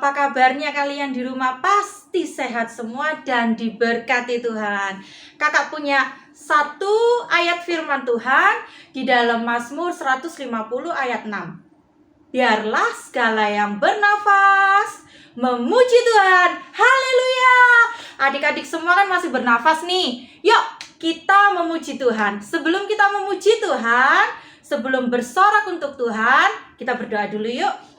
Apa kabarnya kalian di rumah? Pasti sehat semua dan diberkati Tuhan. Kakak punya satu ayat firman Tuhan di dalam Mazmur 150 ayat 6. Biarlah segala yang bernafas memuji Tuhan. Haleluya. Adik-adik semua kan masih bernafas nih. Yuk kita memuji Tuhan. Sebelum kita memuji Tuhan, sebelum bersorak untuk Tuhan, kita berdoa dulu yuk.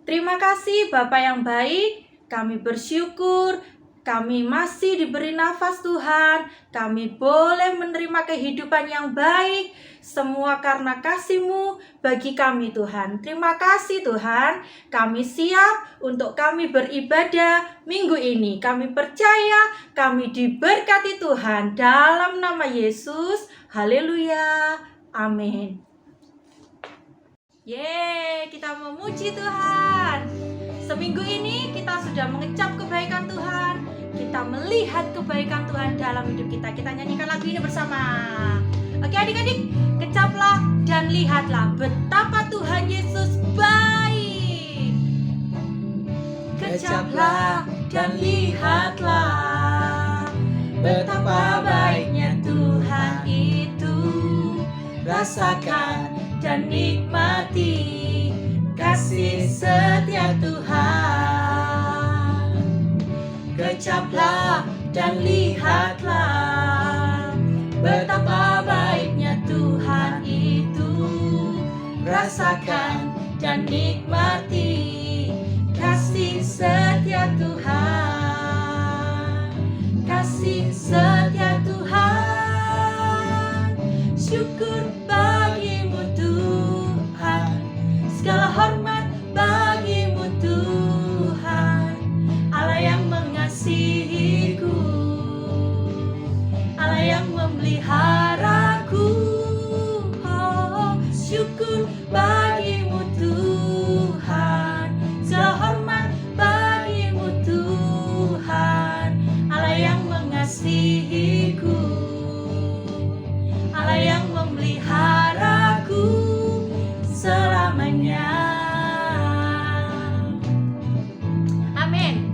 Terima kasih Bapak yang baik, kami bersyukur, kami masih diberi nafas Tuhan, kami boleh menerima kehidupan yang baik, semua karena kasih-Mu bagi kami Tuhan. Terima kasih Tuhan, kami siap untuk kami beribadah minggu ini. Kami percaya, kami diberkati Tuhan dalam nama Yesus. Haleluya, amin. Yeay, kita memuji Tuhan. Seminggu ini kita sudah mengecap kebaikan Tuhan. Kita melihat kebaikan Tuhan dalam hidup kita. Kita nyanyikan lagu ini bersama. Oke adik-adik, kecaplah dan lihatlah betapa Tuhan Yesus baik. Kecaplah dan lihatlah betapa baiknya Tuhan itu. Rasakan dan nikmati kasih setia Tuhan. Kecaplah dan lihatlah betapa baiknya Tuhan itu. Rasakan dan nikmati kasih setia Tuhan. Kasih setia Tuhan. Syukur bagimu Tuhan, segala hormat bagimu Tuhan, Allah yang mengasihiku, Allah yang memeliharaku. Oh, syukur bagimu Tuhan, segala hormat bagimu Tuhan, Allah yang mengasihiku, Allah yang memeliharaku selamanya. Amin.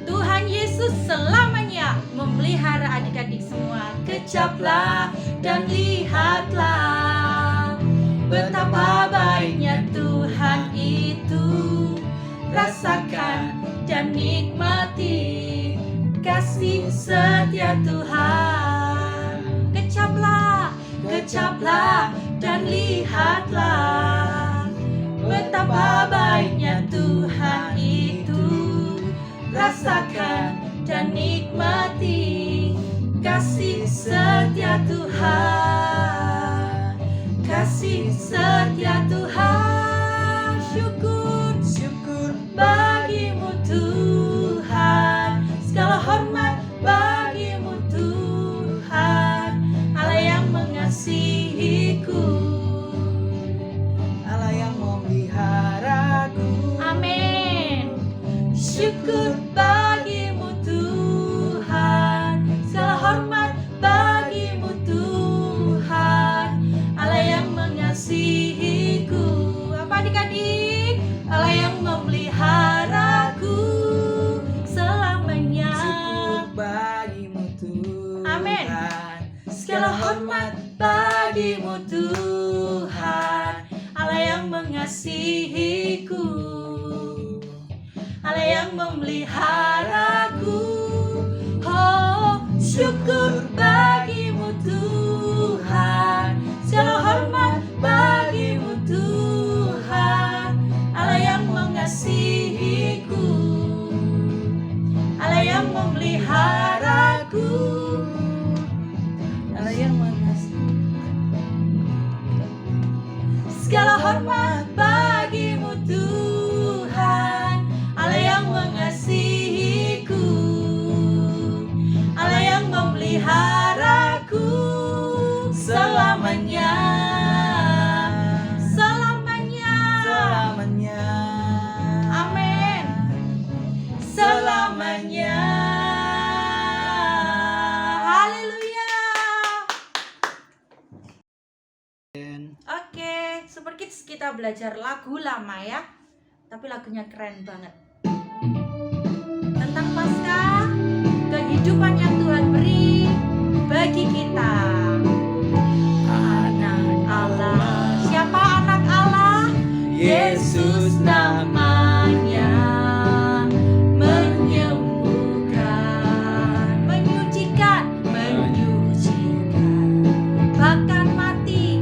Tuhan Yesus selamanya memelihara adik-adik semua. Kecaplah dan lihatlah betapa baiknya Tuhan itu. Rasakan dan nikmati kasih setia Tuhan. Kecaplah dan lihatlah betapa baiknya Tuhan itu. Rasakan dan nikmati kasih setia Tuhan. Kasih setia Tuhan. Syukur bagimu Tuhan, segala hormat bagimu Tuhan, Allah yang mengasihiku, Allah yang memeliharaku. Amin. Syukur bagimu Tuhan, segala hormat bagimu Tuhan, Allah yang mengasihiku. Apa adik-adik? Allah yang memeliharaku selamanya. Syukur bagimu Tuhan. Amin. Segala hormat bagimu Tuhan, Allah yang mengasihiku, Allah yang memeliharaku. Oh, syukur bagimu Tuhan, segala hormat bagimu Tuhan, Allah yang mengasihiku, Allah yang memeliharaku, Allah yang mengasihiku. Segala hormat bagimu Tuhan, Allah yang mengasihiku, Allah yang memeliharaku selamanya. Selamanya. Amin. Selamanya. Haleluya. Oke, Super Kids kita belajar lagu lama ya. tapi lagunya keren banget. Tentang Paskah, kehidupan yang Tuhan beri bagi kita. Anak Allah. Siapa anak Allah? Yesus namanya. Menyembuhkan, menyucikan, bahkan mati,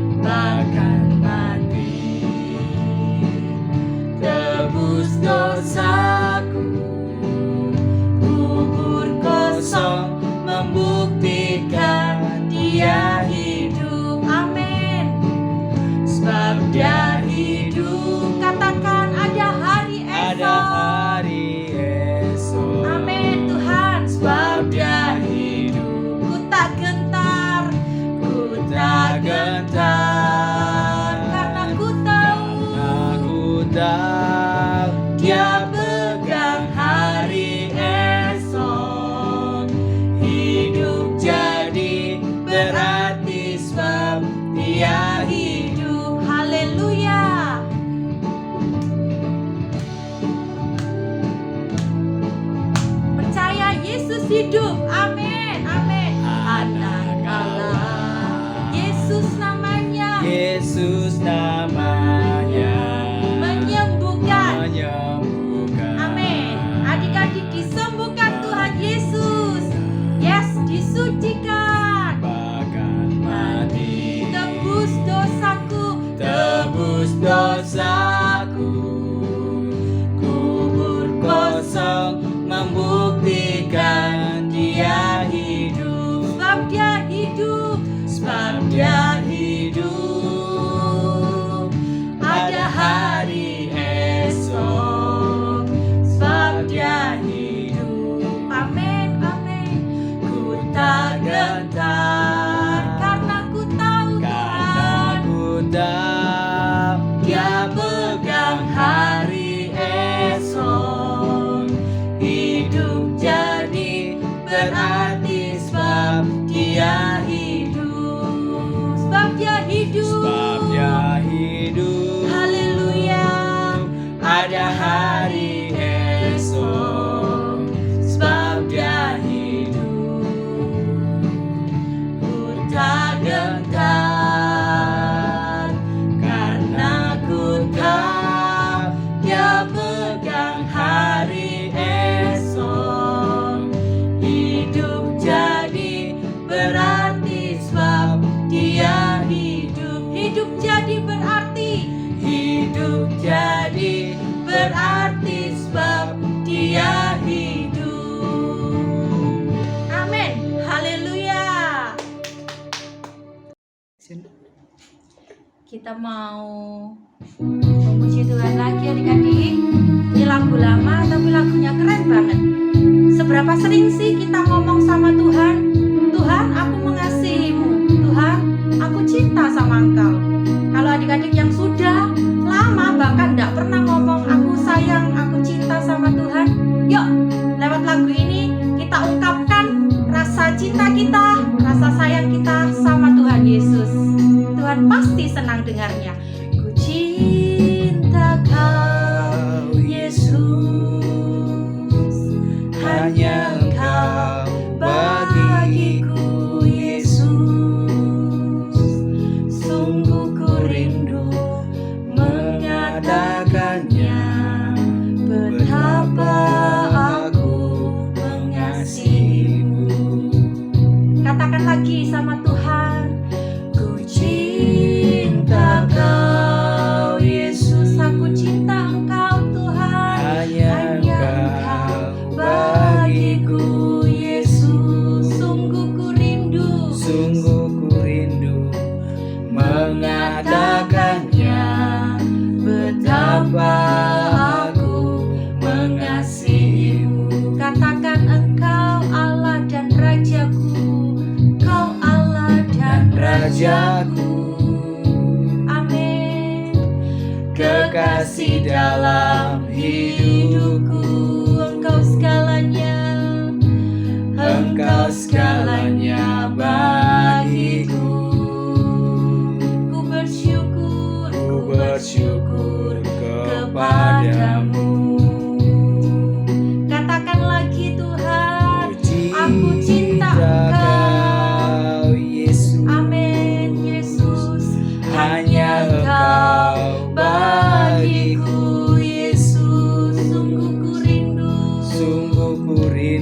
tebus dosaku. Kubur kosong membuktikan Dia hidup. Amin. Sebab Dia hidup. Katakan ada hari esok. Amin Tuhan. Sebab Dia hidup. Ku tak gentar karena ku tahu Dia pegang hari esok. Hidup jadi berarti sebab Dia hidup. Haleluya. Percaya Yesus hidup. Amin. Amin. Anak Allah. Yesus namanya. Menyembuhkan. Amin. Adik-adik disembuhkan Tuhan Yesus. Yes, disucikan. Tebus dosaku. Kubur kosong membuktikan Dia hidup. Sebab Dia hidup. Ada hari esok. Sebab Dia hidup. Amin, amin. Ku tak gentar karena ku tahu Tuhan. Dia pegang hari esok. Hidup jadi berarti sebab Dia hidup. Sebab Dia hidup. Haleluya. Ada hari esok. Sebab Dia hidup. Ku tak gentar karena ku tahu Dia pegang hari esok. Hidup jadi berarti sebab Dia hidup. Hidup jadi berarti sebab Dia hidup. Amin. Haleluya. Kita mau memuji Tuhan lagi adik-adik. Ini lagu lama tapi lagunya keren banget. Seberapa sering sih kita ngomong sama Tuhan, Tuhan aku mengasihimu, Tuhan aku cinta sama Engkau. Kalau adik-adik yang sudah lama bahkan tidak pernah ngomong aku sayang, aku cinta sama Tuhan, yuk lewat lagu ini kita ungkapkan rasa cinta kita, rasa sayang kita sama Tuhan Yesus. Tuhan pasti senang dengarnya. Ku cinta Kau Yesus, hanya Engkau bagiku Yesus. Sungguh ku rindu mengatakannya, betapa aku mengasihimu. Katakan lagi sama Tuhan. Ku cinta Kau Yesus, aku cinta Engkau Tuhan, hanya Engkau bagiku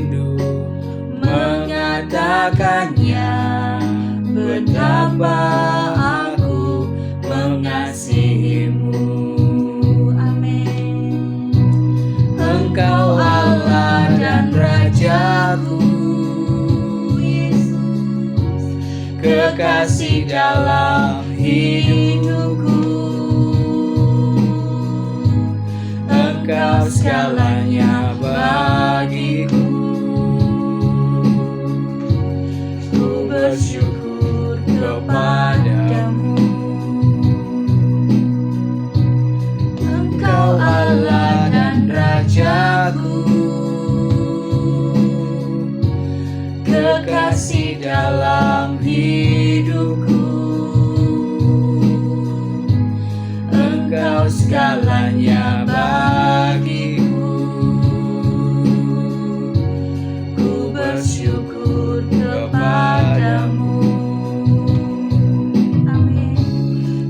rindu mengatakannya, betapa aku mengasihimu. Amin. Engkau Allah dan Rajaku, Yesus, kekasih dalam hidupku. Engkau segalanya bagiku. Ku bersyukur kepadamu. Engkau Allah dan Rajaku, kekasih dalam hidupku. Engkau segalanya bagiku. Ku bersyukur kepadamu. Amin.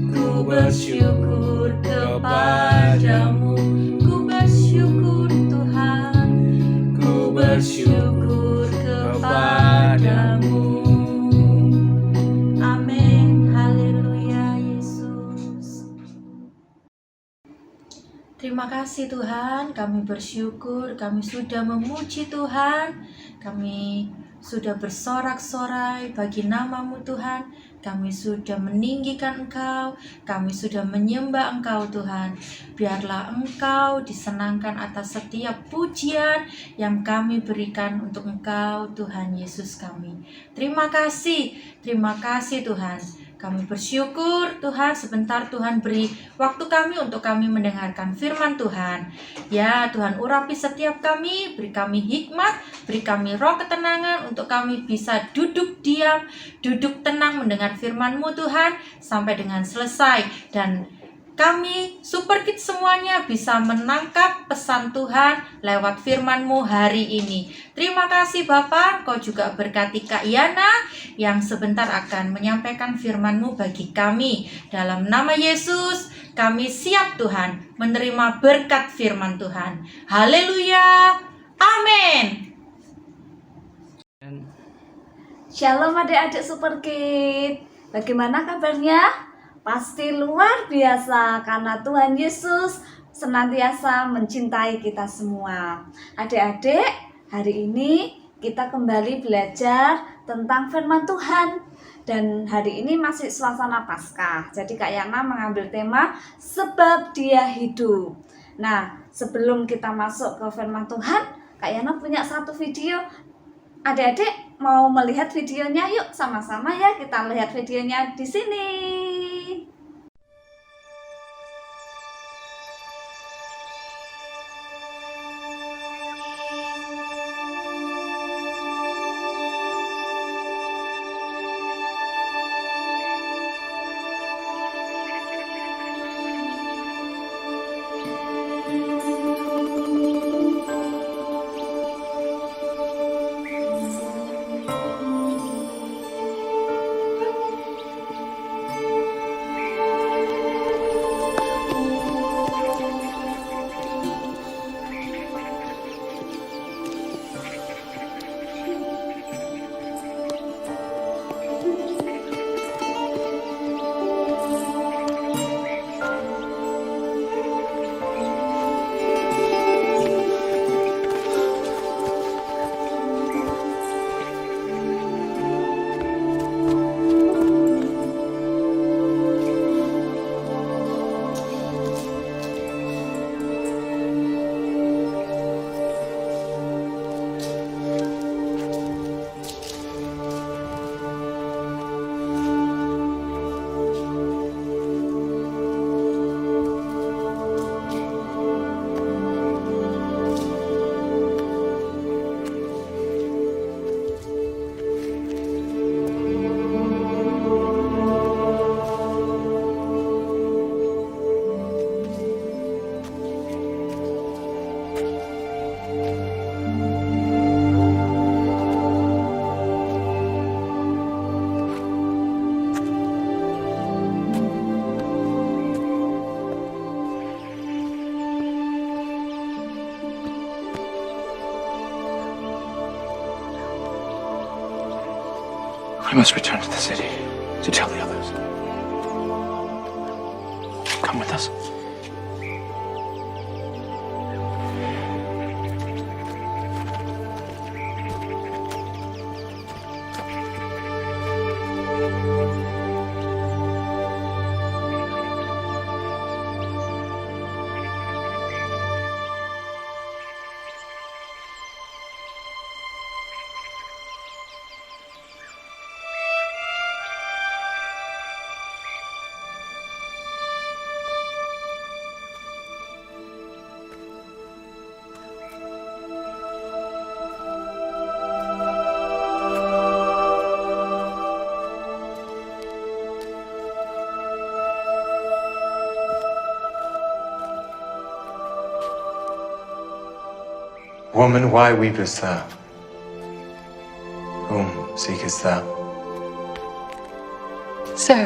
Ku bersyukur kepadamu. Ku bersyukur Tuhan. Ku bersyukur kepadamu. Amin. Haleluya Yesus. Terima kasih Tuhan, kami bersyukur, kami sudah memuji Tuhan, kami sudah bersorak-sorai bagi nama-Mu Tuhan, kami sudah meninggikan Engkau, kami sudah menyembah Engkau Tuhan. Biarlah Engkau disenangkan atas setiap pujian yang kami berikan untuk Engkau Tuhan Yesus kami. Terima kasih Tuhan. Kami bersyukur Tuhan, sebentar Tuhan beri waktu kami untuk kami mendengarkan firman Tuhan. Ya Tuhan, urapi setiap kami, beri kami hikmat, beri kami roh ketenangan untuk kami bisa duduk diam, duduk tenang mendengar firman-Mu Tuhan sampai dengan selesai. Dan kami Super Kids semuanya bisa menangkap pesan Tuhan lewat firman-Mu hari ini. Terima kasih Bapak, Kau juga berkati Kak Yana yang sebentar akan menyampaikan firman-Mu bagi kami. Dalam nama Yesus, kami siap Tuhan menerima berkat firman Tuhan. Haleluya, amin. Shalom adik-adik Super Kids. Bagaimana kabarnya? Pasti luar biasa karena Tuhan Yesus senantiasa mencintai kita semua. Adik-adik, hari ini kita kembali belajar tentang firman Tuhan. Dan hari ini masih suasana Paskah. Jadi Kak Yana mengambil tema sebab Dia hidup. Nah, sebelum kita masuk ke firman Tuhan, Kak Yana punya satu video. Adik-adik mau melihat videonya? Yuk sama-sama ya kita lihat videonya di sini. We must return to the city to tell the others. Come with us. Woman, why weepest thou? Whom seekest thou? Sir,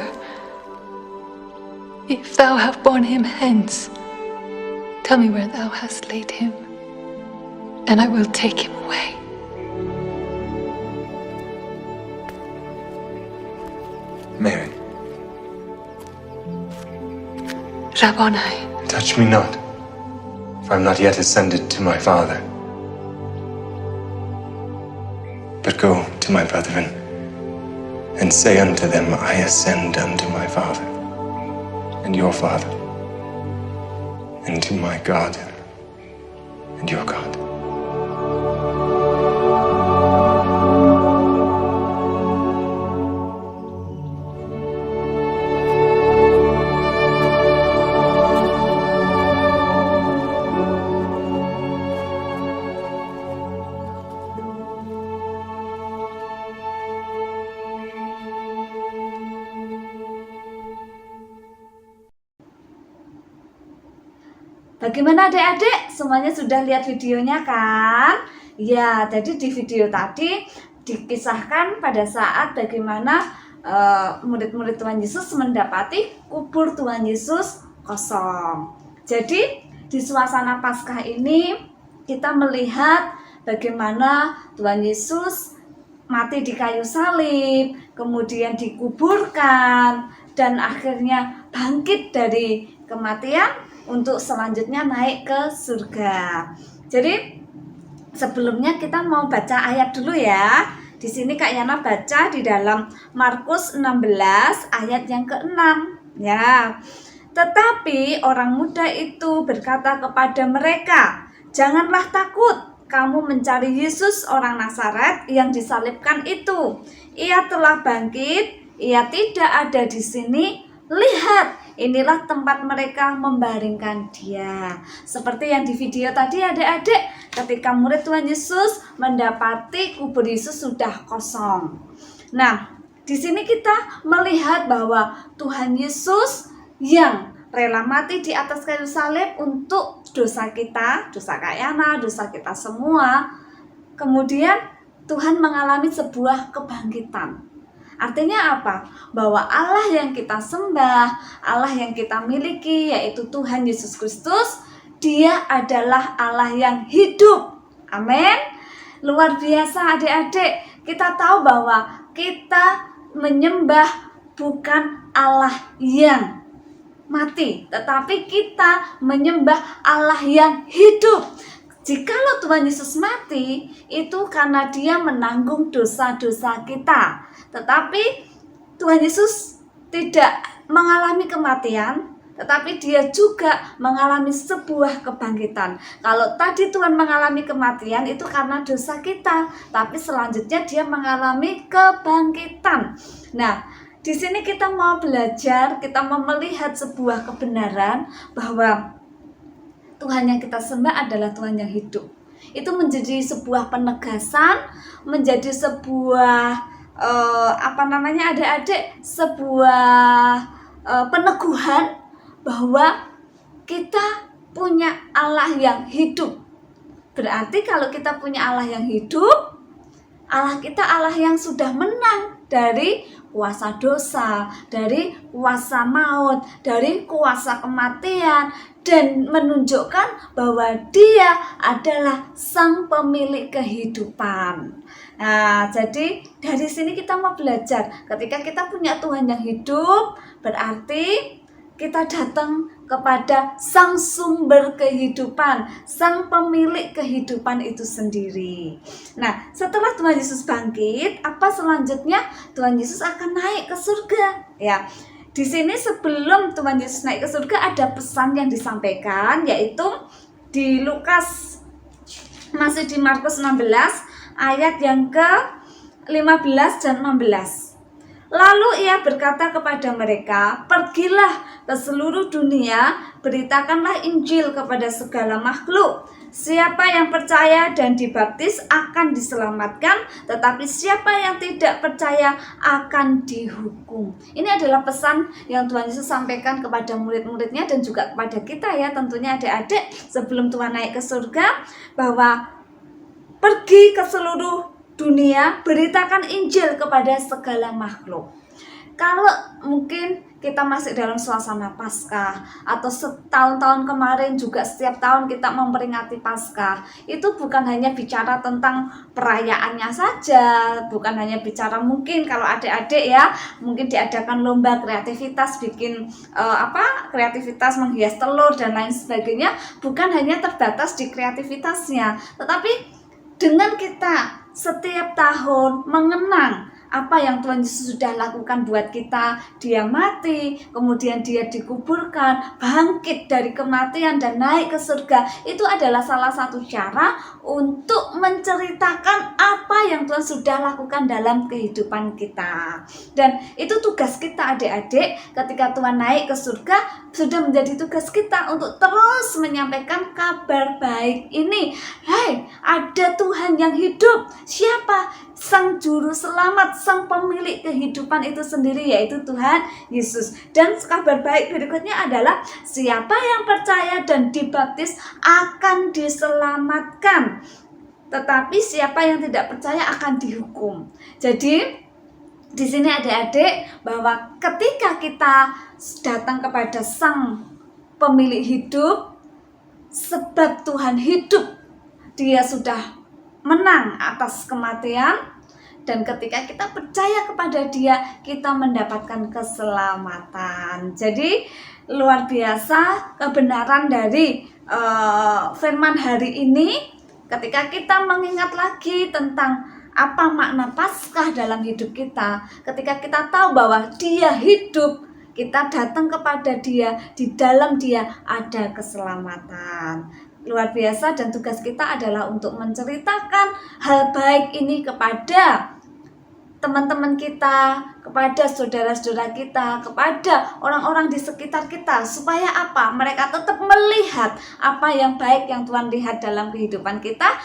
if thou have borne him hence, tell me where thou hast laid him, and I will take him away. Mary, Rabboni. touch me not, for I am not yet ascended to my Father. But go to my brethren, and say unto them, I ascend unto my Father, and your Father, and to my God, and your God. Bagaimana adik-adik? Semuanya sudah lihat videonya kan? Ya, jadi di video tadi dikisahkan pada saat bagaimana murid-murid Tuhan Yesus mendapati kubur Tuhan Yesus kosong. Jadi di suasana Paskah ini kita melihat bagaimana Tuhan Yesus mati di kayu salib, kemudian dikuburkan, dan akhirnya bangkit dari kematian untuk selanjutnya naik ke surga. Jadi sebelumnya kita mau baca ayat dulu ya. Di sini Kak Yana baca di dalam Markus 16 ayat yang ke-6 ya. Tetapi orang muda itu berkata kepada mereka, "Janganlah takut, kamu mencari Yesus orang Nazaret yang disalibkan itu. Ia telah bangkit, ia tidak ada di sini. Lihat, inilah tempat mereka membaringkan dia." Seperti yang di video tadi adik-adik, ketika murid Tuhan Yesus mendapati kubur Yesus sudah kosong. Nah, di sini kita melihat bahwa Tuhan Yesus yang rela mati di atas kayu salib untuk dosa kita, dosa Kak Yana, dosa kita semua. Kemudian Tuhan mengalami sebuah kebangkitan. Artinya apa? Bahwa Allah yang kita sembah, Allah yang kita miliki, yaitu Tuhan Yesus Kristus, Dia adalah Allah yang hidup. Amin. Luar biasa adik-adik. Kita tahu bahwa kita menyembah bukan Allah yang mati, tetapi kita menyembah Allah yang hidup. Jikalau Tuhan Yesus mati, itu karena Dia menanggung dosa-dosa kita. Tetapi Tuhan Yesus tidak mengalami kematian, tetapi Dia juga mengalami sebuah kebangkitan. Kalau tadi Tuhan mengalami kematian itu karena dosa kita, tapi selanjutnya Dia mengalami kebangkitan. Nah, di sini kita mau belajar, kita mau melihat sebuah kebenaran bahwa Tuhan yang kita sembah adalah Tuhan yang hidup. Itu menjadi sebuah penegasan, menjadi sebuah adik-adik, sebuah peneguhan bahwa kita punya Allah yang hidup. Berarti kalau kita punya Allah yang hidup, Allah kita Allah yang sudah menang dari kuasa dosa, dari kuasa maut, dari kuasa kematian, dan menunjukkan bahwa Dia adalah sang pemilik kehidupan. Nah, jadi dari sini kita mau belajar, ketika kita punya Tuhan yang hidup, berarti kita datang kepada sang sumber kehidupan, sang pemilik kehidupan itu sendiri. Nah, setelah Tuhan Yesus bangkit, apa selanjutnya? Tuhan Yesus akan naik ke surga. Ya, di sini sebelum Tuhan Yesus naik ke surga ada pesan yang disampaikan, yaitu di Lukas, masih di Markus 16 ayat yang ke-15 dan 16. Lalu ia berkata kepada mereka, pergilah ke seluruh dunia, beritakanlah Injil kepada segala makhluk. Siapa yang percaya dan dibaptis akan diselamatkan, tetapi siapa yang tidak percaya akan dihukum. Ini adalah pesan yang Tuhan Yesus sampaikan kepada murid-muridnya dan juga kepada kita ya, tentunya adik-adik, sebelum Tuhan naik ke surga, bahwa pergi ke seluruh dunia, beritakan Injil kepada segala makhluk. Kalau mungkin kita masih dalam suasana Paskah, atau setahun-tahun kemarin juga setiap tahun kita memperingati Paskah, itu bukan hanya bicara tentang perayaannya saja, bukan hanya bicara mungkin kalau adik-adik ya, mungkin diadakan lomba kreativitas, bikin kreativitas menghias telur dan lain sebagainya, bukan hanya terbatas di kreativitasnya, tetapi dengan kita setiap tahun mengenang apa yang Tuhan Yesus sudah lakukan buat kita. Dia mati, kemudian Dia dikuburkan, bangkit dari kematian dan naik ke surga. Itu adalah salah satu cara untuk menceritakan apa yang Tuhan sudah lakukan dalam kehidupan kita. Dan itu tugas kita adik-adik, ketika Tuhan naik ke surga, sudah menjadi tugas kita untuk terus menyampaikan kabar baik ini. Hai, ada Tuhan yang hidup. Siapa? Sang juru selamat, sang pemilik kehidupan itu sendiri, yaitu Tuhan Yesus. Dan kabar baik berikutnya adalah siapa yang percaya dan dibaptis akan diselamatkan, tetapi siapa yang tidak percaya akan dihukum. Jadi di sini adik-adik, bahwa ketika kita datang kepada sang pemilik hidup, sebab Tuhan hidup, Dia sudah menang atas kematian, dan ketika kita percaya kepada Dia, kita mendapatkan keselamatan. Jadi luar biasa kebenaran dari firman hari ini, ketika kita mengingat lagi tentang apa makna Paskah dalam hidup kita, ketika kita tahu bahwa Dia hidup, kita datang kepada Dia, di dalam Dia ada keselamatan. Luar biasa, dan tugas kita adalah untuk menceritakan hal baik ini kepada teman-teman kita, kepada saudara-saudara kita, kepada orang-orang di sekitar kita, supaya apa? Mereka tetap melihat apa yang baik yang Tuhan lihat dalam kehidupan kita,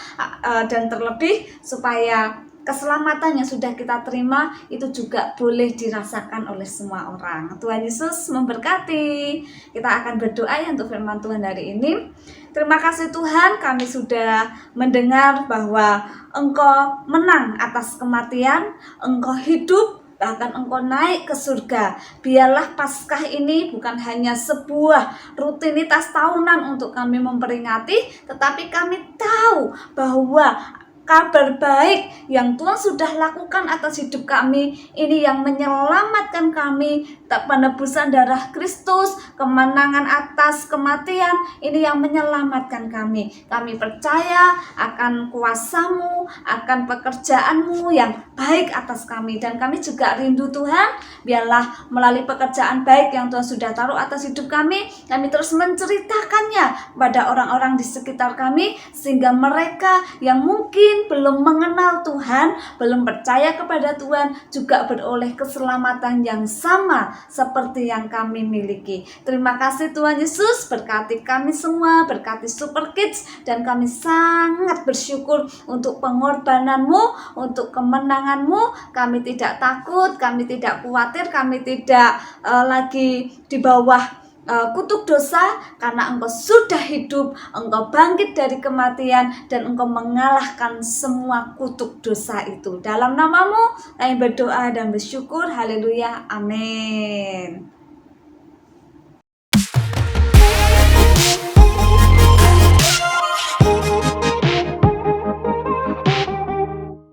dan terlebih supaya keselamatan yang sudah kita terima itu juga boleh dirasakan oleh semua orang. Tuhan Yesus memberkati. Kita akan berdoa ya untuk firman Tuhan hari ini. Terima kasih Tuhan, kami sudah mendengar bahwa Engkau menang atas kematian, Engkau hidup, bahkan Engkau naik ke surga. Biarlah Paskah ini bukan hanya sebuah rutinitas tahunan untuk kami memperingati, tetapi kami tahu bahwa kabar baik yang Tuhan sudah lakukan atas hidup kami, ini yang menyelamatkan kami, penebusan darah Kristus, kemenangan atas kematian, ini yang menyelamatkan kami. Kami percaya akan kuasa-Mu, akan pekerjaan-Mu yang baik atas kami, dan kami juga rindu Tuhan, biarlah melalui pekerjaan baik yang Tuhan sudah taruh atas hidup kami terus menceritakannya pada orang-orang di sekitar kami, sehingga mereka yang mungkin belum mengenal Tuhan, belum percaya kepada Tuhan, juga beroleh keselamatan yang sama seperti yang kami miliki. Terima kasih Tuhan Yesus, berkati kami semua, berkati Super Kids, dan kami sangat bersyukur untuk pengorbanan-Mu, untuk kemenangan-Mu. Kami tidak takut, kami tidak khawatir, kami tidak lagi di bawah kutuk dosa, karena Engkau sudah hidup, Engkau bangkit dari kematian, dan Engkau mengalahkan semua kutuk dosa itu. Dalam namamu kami berdoa dan bersyukur. Haleluya, amin.